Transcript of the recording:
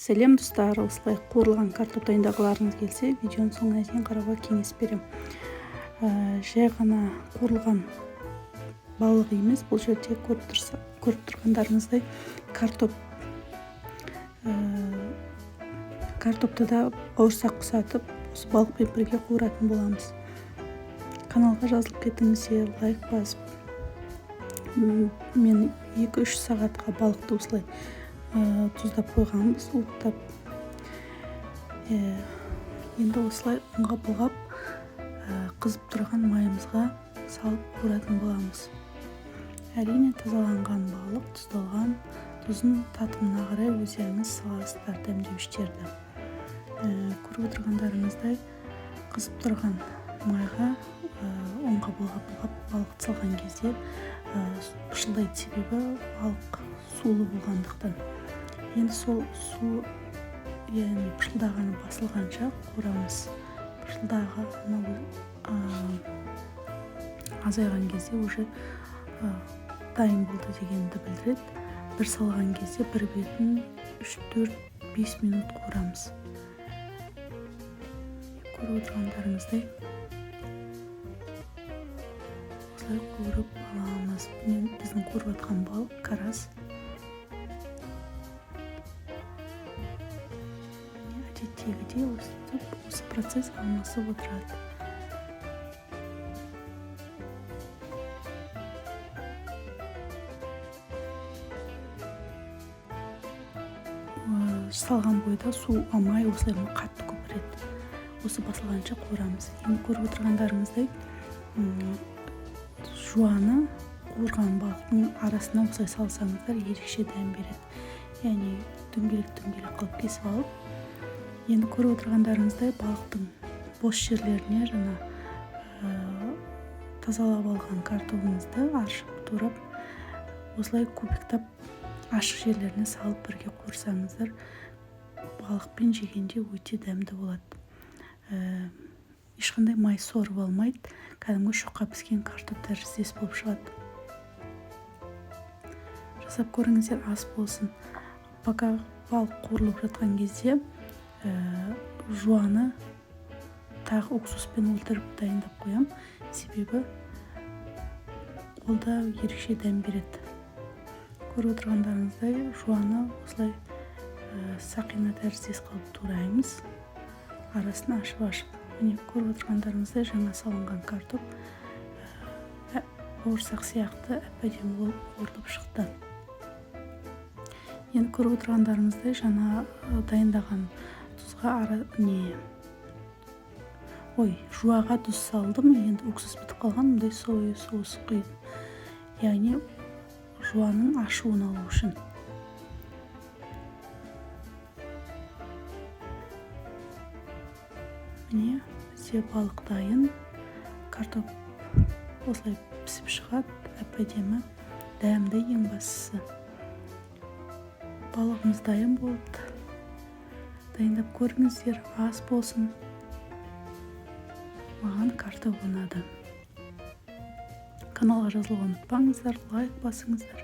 Сәлем достар, осылай қуырылған картоп дайындағыларыңыз келсе, видеоның соңына дейін қарауға кеңес берем. Жай ғана қуырылған балық емес, бұл жерде көріп тұрғандарыңыздай картопты да бауырсақ құсатып, осы балықпен бірге қуыратын боламыз. Каналға жазылып кетіңіздер, лайк басып. Мен 2-3 сағатқа балықты осылай тұздап қойғанбыз, уыттап. Енді осылай ұнға бұлғап, қызып тұрған майымызға салып қуыратын боламыз. Әрине тазаланған балық, тұздалған, тұзын татымына қарай өздеріңіз саласыздар дәмдеуіштерді. Көріп отырғандарыңыздай қызып тұрған майға ұнға бұлғап балықты салған кезде пышылдайды, себебі балық сулы болғандықтан. Енді сол су, яғни пышылдағаны басылғанша қуырамыз. Пышылдағаны азайған кезде уже дайын болды дегенді білдіреді. Бір салған кезде бір бетін 3-4-5 минут қуырамыз. Көріп отырғандарыңыздай осылай қуырып аламыз. Біздің қуырып атқан балық карас. Әдеттегідей осы процесс алмасып отырады. Салған бойда су алмай осылай қатты көпіреді. Осы басылғанша қуырамыз. Енді көріп отырғандарыңыздай жуаны қуырған балықтың арасына осылай салсаңыздар ерекше дәм береді. Яғни дөңгелек қылып кесіп алып, енді көріп отырғандарыңыздай балықтың бос жерлеріне жаңа тазалап алған картопымызды аршып турап, осылай кубиктап ашық жерлеріне салып бірге қуырсаңыздар, балықпен жегенде өте дәмді болады. Ешқандай май сорып алмайды, кәдімгі шоққа піскен картоп тәріздес болып шығады. Жасап көріңіздер, ас болсын. Пока балық қуырылып жатқан кезде жуаны тағы уксуспен өлтіріп дайындап қоям, себебі ол да ерекше дәм береді. Көріп отырғандарыңыздай жуаны осылай сақина тәріздес қылып тураймыз, арасын ашып. Міне көріп отырғандарыңыздай жаңа салынған картоп бауырсақ сияқты әп-әдемі болып қуырылып шықты. Енді көріп отырғандарыңыздай жаңа дайындаған тұзға жуаға тұз салдым. Енді уксус бітіп қалған, мұндай соя соус құйдым. Яғни жуаның ашуын алу үшін. Міне бізде балық дайын. Картоп осылай пісіп шығады, әп-әдемі, дәмді ең бастысы. Балығымыз дайын болды. Дайындап көріңіздер, ас болсын. Маған картоп ұнады. Каналға жазылуға ұмытпаңыздар, лайк басыңыздар.